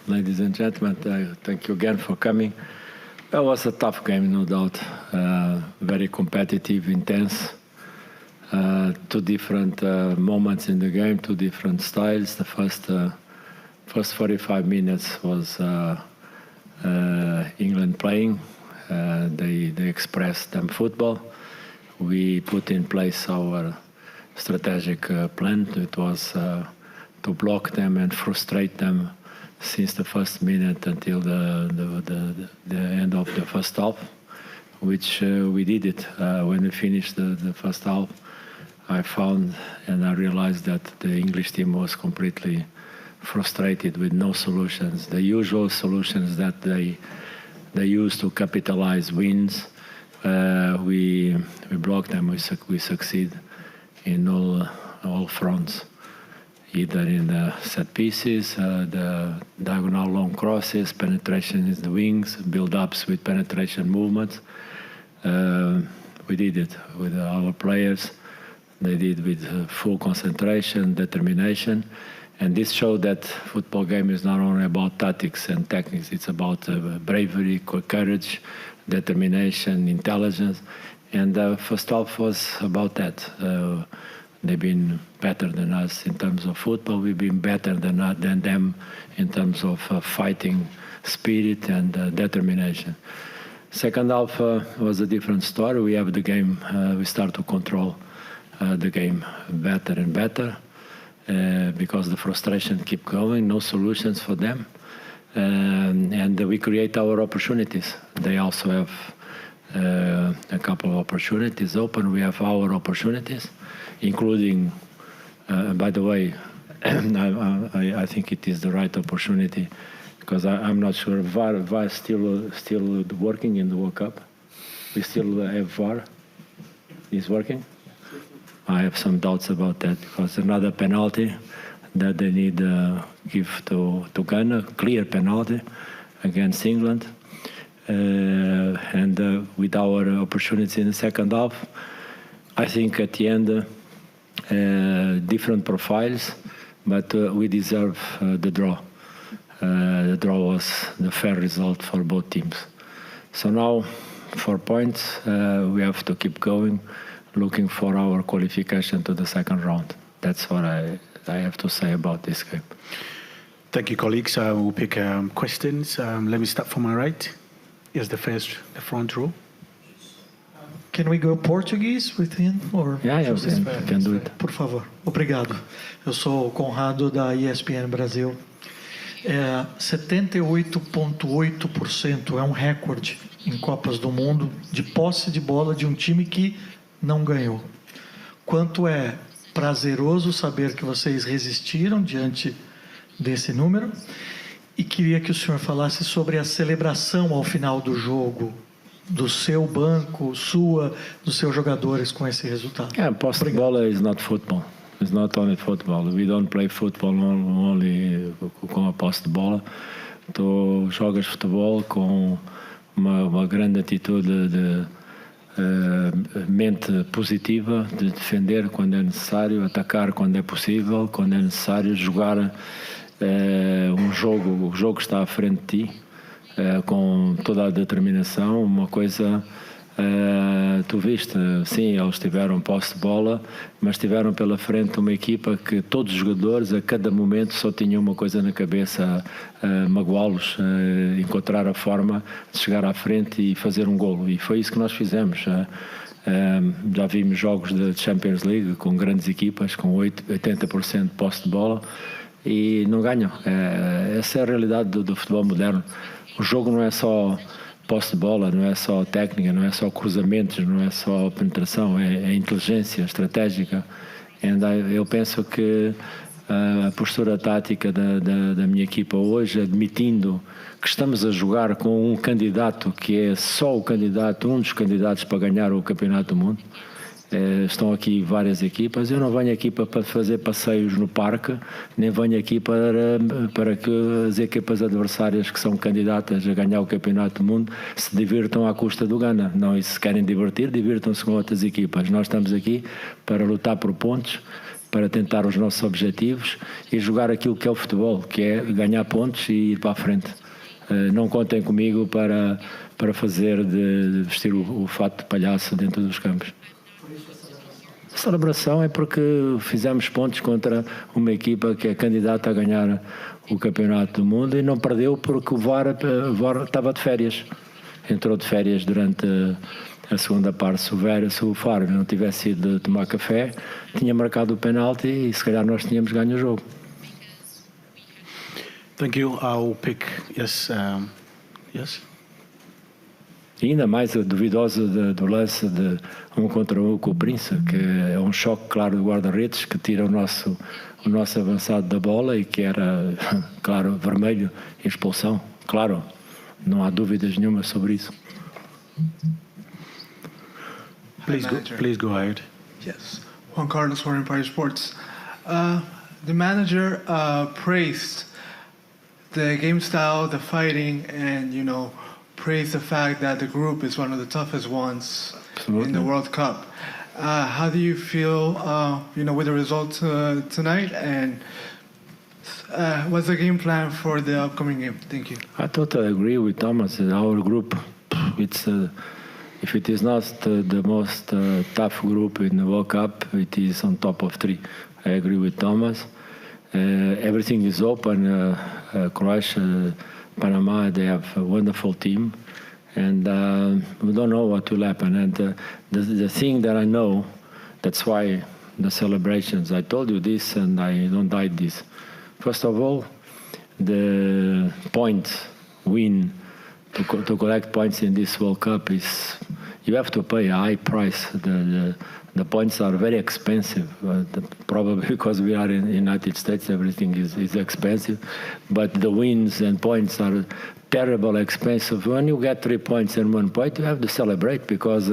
ladies and gentlemen. Thank you again for coming. It was a tough game, no doubt. Very competitive, intense. Two different moments in the game, two different styles. The first 45 minutes was England playing. They expressed them football. We put in place our strategic plan. It was to block them and frustrate them since the first minute until the end of the first half, which we did it. When we finished the first half, I found and I realized that the English team was completely frustrated with no solutions. The usual solutions that they use to capitalize wins, we block them. We succeed in all fronts, either in the set pieces, the diagonal long crosses, penetration in the wings, build-ups with penetration movements. We did it with our players. They did with full concentration, determination. And this showed that football game is not only about tactics and techniques, it's about bravery, courage, determination, intelligence. And the first half was about that. They've been better than us in terms of football. We've been better than them in terms of fighting spirit and determination. Second half was a different story. We have the game, we start to control the game better and better. Because the frustration keep going, no solutions for them, and we create our opportunities. They also have a couple of opportunities open. We have our opportunities, including, by the way, I think it is the right opportunity, because I'm not sure VAR still working in the World Cup. We still have VAR. Is working. I have some doubts about that, because another penalty that they need give to Ghana, clear penalty against England. And with our opportunity in the second half, I think at the end, different profiles, but we deserve the draw. The draw was the fair result for both teams. So now, 4 points, we have to keep going, looking for our qualification to the second round. That's what I have to say about this game. Thank you, colleagues. We'll pick questions. Let me start from my right. Here's the front row. Can we go Portuguese with him? Or Yeah, you can do it. Por favor. Obrigado. Eu sou o Conrado da ESPN Brasil. 78,8% é um recorde em Copas do Mundo de posse de bola de um time que não ganhou. Quanto é prazeroso saber que vocês resistiram diante desse número, e queria que o senhor falasse sobre a celebração ao final do jogo, do seu banco, dos seus jogadores com esse resultado. Yeah, posse de bola is not football. It's not only football. We don't play football only com a posse de bola. Tu jogas futebol com uma grande atitude de mente positiva, de defender quando é necessário, atacar quando é possível, quando é necessário, jogar o jogo está à frente de ti, com toda a determinação. Uma coisa, tu viste, sim, eles tiveram posse de bola, mas tiveram pela frente uma equipa que todos os jogadores a cada momento só tinham uma coisa na cabeça, magoá-los, encontrar a forma de chegar à frente e fazer um golo, e foi isso que nós fizemos. Já vimos jogos da Champions League com grandes equipas com 80% de posse de bola e não ganham. Essa é a realidade do futebol moderno. O jogo não é só posse de bola, não é só técnica, não é só cruzamentos, não é só penetração, é inteligência estratégica. Eu penso que a postura tática da minha equipa hoje, admitindo que estamos a jogar com um candidato que é só o candidato, um dos candidatos para ganhar o Campeonato do Mundo. Estão aqui várias equipas. Eu não venho aqui para fazer passeios no parque, nem venho aqui para que as equipas adversárias que são candidatas a ganhar o Campeonato do Mundo se divirtam à custa do Ghana. Não, e se querem divertir, divirtam-se com outras equipas. Nós estamos aqui para lutar por pontos, para tentar os nossos objetivos e jogar aquilo que é o futebol, que é ganhar pontos e ir para a frente. Não contem comigo para fazer de vestir o fato de palhaço dentro dos campos. A celebração é porque fizemos pontos contra uma equipa que é candidata a ganhar o Campeonato do Mundo e não perdeu porque o VAR estava de férias. Entrou de férias durante a segunda parte. Se o VAR não tivesse ido tomar café, tinha marcado o penalti e se calhar nós tínhamos ganho o jogo. Thank you. I'll pick yes. Yes. E ainda mais duvidoso do lance de 1 contra 1 com o Prince, que é um choque claro do guarda-redes que tira o nosso avançado da bola e que era, claro, vermelho, expulsão. Claro, não há dúvidas nenhuma sobre isso. Please go ahead. Yes. Juan Carlos for Empire Sports. The manager praised the game style, the fighting, and, praised the fact that the group is one of the toughest ones in the World Cup. How do you feel, with the result tonight? And what's the game plan for the upcoming game? Thank you. I totally agree with Thomas. Our group, if it is not the most tough group in the World Cup, it is on top of 3. I agree with Thomas. Everything is open. Croatia, Panama, they have a wonderful team, and we don't know what will happen. And the thing that I know, that's why the celebrations. I told you this, and I don't hide this. First of all, the win to collect points in this World Cup is you have to pay a high price. The points are very expensive, probably because we are in the United States, everything is expensive. But the wins and points are terribly expensive. When you get 3 points and 1 point, you have to celebrate because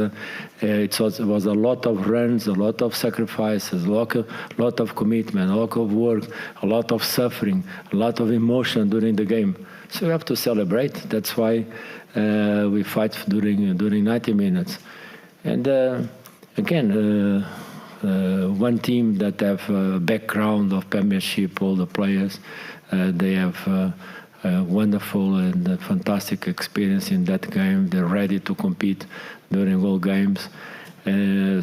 it was a lot of runs, a lot of sacrifices, a lot of commitment, a lot of work, a lot of suffering, a lot of emotion during the game. So you have to celebrate. That's why we fight during 90 minutes. And again, one team that have a background of Premiership, all the players, they have a wonderful and fantastic experience in that game. They're ready to compete during all games.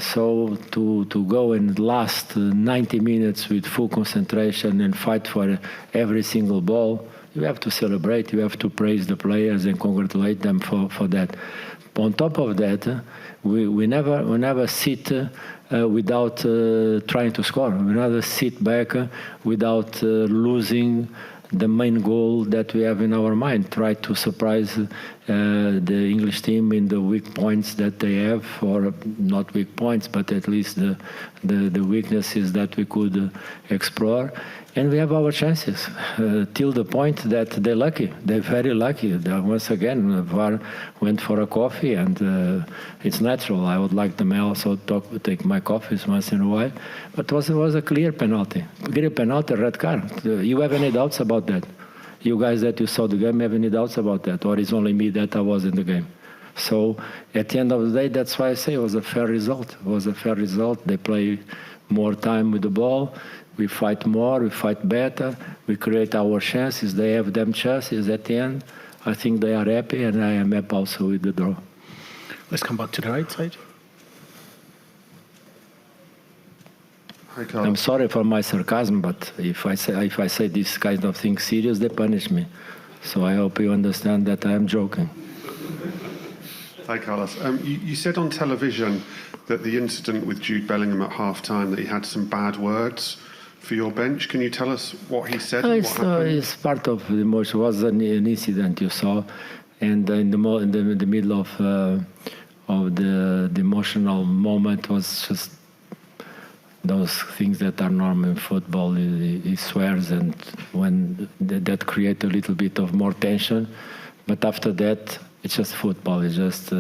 So to go and last 90 minutes with full concentration and fight for every single ball, you have to celebrate, you have to praise the players and congratulate them for that. On top of that, we never sit without trying to score. We never sit back without losing the main goal that we have in our mind. Try to surprise the English team in the weak points that they have, or not weak points, but at least the weaknesses that we could explore. And we have our chances till the point that they're lucky. They're very lucky. Once again, VAR went for a coffee, and it's natural. I would like them also to take my coffees once in a while. But it was a clear penalty. Clear penalty, red card. You have any doubts about that? You guys that you saw the game have any doubts about that? Or is only me that I was in the game? So at the end of the day, that's why I say it was a fair result. It was a fair result. They play more time with the ball. We fight more, we fight better, we create our chances, they have them chances at the end. I think they are happy, and I am happy also with the draw. Let's come back to the right side. Hi, Carl. I'm sorry for my sarcasm, but if I say this kind of thing serious, they punish me. So I hope you understand that I am joking. Hi, Carlos. You said on television that the incident with Jude Bellingham at half-time, that he had some bad words for your bench. Can you tell us what he said? And what happened? It's part of the emotion. It was an incident you saw, and in the middle of the emotional moment was just those things that are normal in football. He swears, and when that creates a little bit of more tension. But after that, it's just football. It's just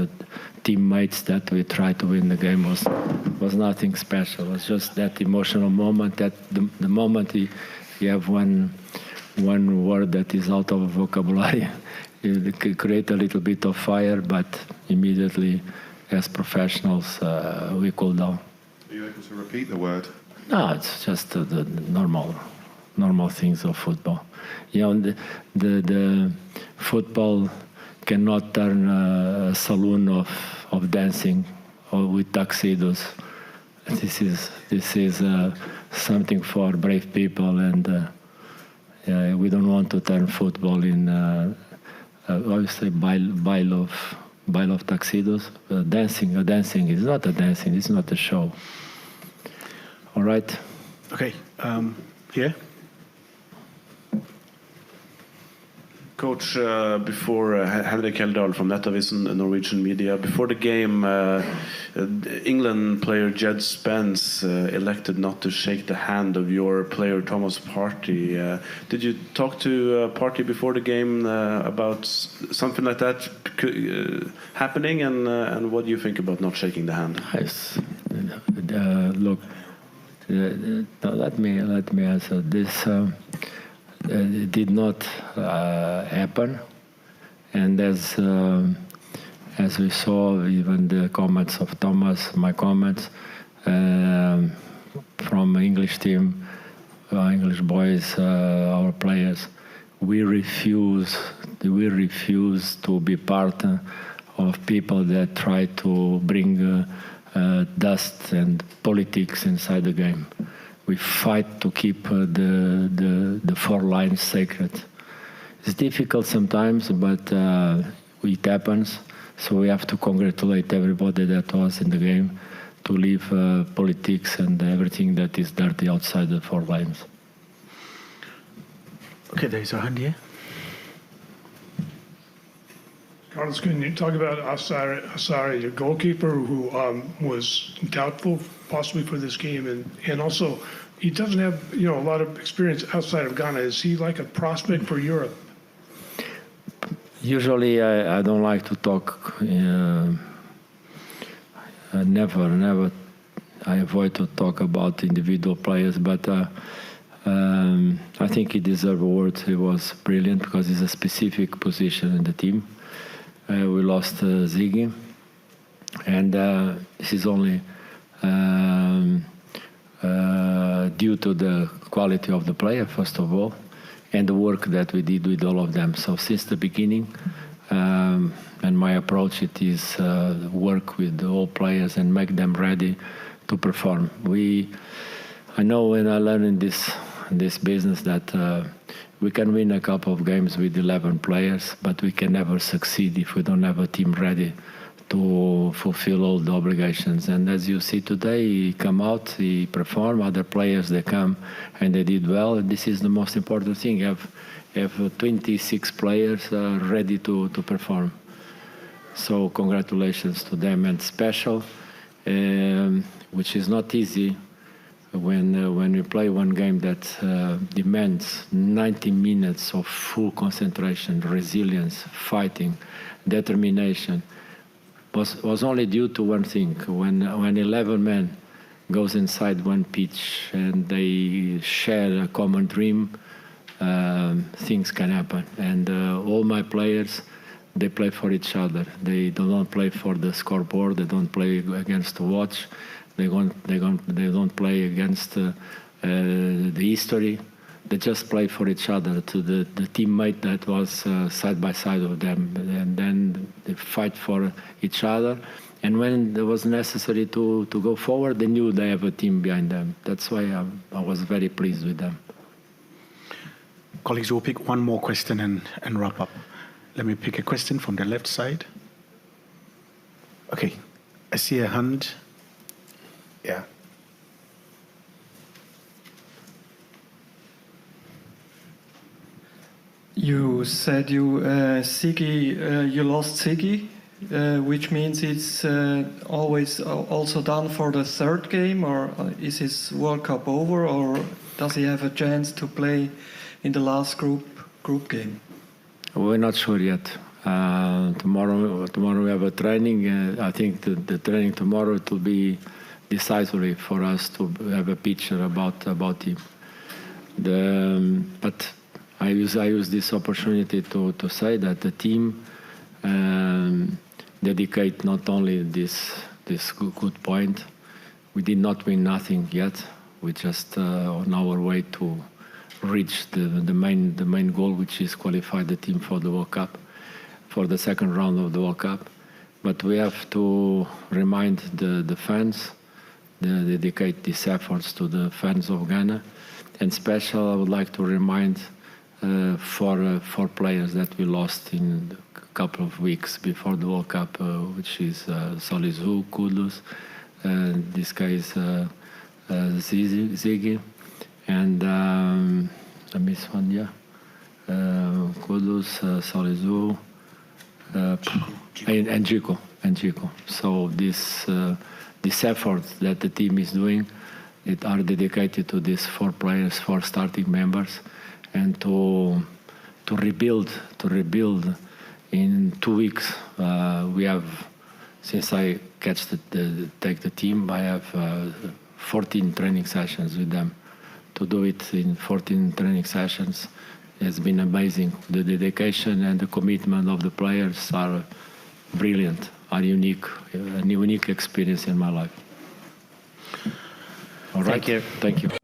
teammates that we try to win the game. Was nothing special. It was just that emotional moment. That the moment you have one word that is out of vocabulary, it can create a little bit of fire. But immediately, as professionals, we cool down. Are you able to repeat the word? No, it's just the normal things of football. You know, the football cannot turn a saloon of dancing or with tuxedos. This is something for brave people, and we don't want to turn football in obviously bile of tuxedos. Dancing is not a dancing. It's not a show. All right. Okay. Here. Coach, before Henrik Heldal from Nettavisen, Norwegian media, before the game, England player Jed Spence elected not to shake the hand of your player Thomas Partey. Did you talk to Partey before the game about something like that happening, and what do you think about not shaking the hand? Yes. Look, let me answer this. It did not happen, and as we saw, even the comments of Thomas, my comments from English team, English boys, our players, we refuse to be part of people that try to bring dust and politics inside the game. We fight to keep the four lines sacred. It's difficult sometimes, but it happens. So we have to congratulate everybody that was in the game to leave politics and everything that is dirty outside the four lines. Okay, there is a hand here. Carlos, can you talk about Asari, your goalkeeper, who was doubtful possibly for this game, and also he doesn't have a lot of experience outside of Ghana. Is he like a prospect for Europe? Usually, I don't like to talk. Never. I avoid to talk about individual players, but I think he deserved awards. He was brilliant because it's a specific position in the team. We lost Ziggy, and this is only due to the quality of the player, first of all, and the work that we did with all of them. So since the beginning, and my approach, it is work with all players and make them ready to perform. I know when I learned in this business that we can win a couple of games with 11 players, but we can never succeed if we don't have a team ready to fulfill all the obligations. And as you see today, he come out, he perform. Other players, they come and they did well. And this is the most important thing. You have 26 players ready to perform. So congratulations to them, and special, which is not easy when you play one game that demands 90 minutes of full concentration, resilience, fighting, determination. Was only due to one thing. When 11 men goes inside one pitch and they share a common dream, things can happen. And all my players, they play for each other. They don't play for the scoreboard. They don't play against the watch. They don't play against the history. They just play for each other, to the teammate that was side by side of them, and then they fight for each other. And when it was necessary to go forward, they knew they have a team behind them. That's why I was very pleased with them. Colleagues, we'll pick one more question and wrap up. Let me pick a question from the left side. Okay, I see a hand. Yeah. You said you lost Ziggy, which means it's always also done for the third game, or is his World Cup over, or does he have a chance to play in the last group game? We're not sure yet. Tomorrow we have a training. I think the training tomorrow it will be decisive for us to have a picture about him. But I use this opportunity to say that the team dedicate not only this good point. We did not win nothing yet. We just on our way to reach the main goal, which is qualify the team for the World Cup, for the second round of the World Cup. But we have to remind the fans, dedicate these efforts to the fans of Ghana. And special, I would like to remind four players that we lost in a couple of weeks before the World Cup, which is Salisu, Kudus, this guy is Ziggy, and I miss one, yeah. Kudus, Salisu, and Chico. So this effort that the team is doing, it are dedicated to these four players, four starting members, and to rebuild in 2 weeks. We have, since I take the team, I have 14 training sessions with them. To do it in 14 training sessions has been amazing. The dedication and the commitment of the players are brilliant, are unique, a unique experience in my life. All right. Thank you. Thank you.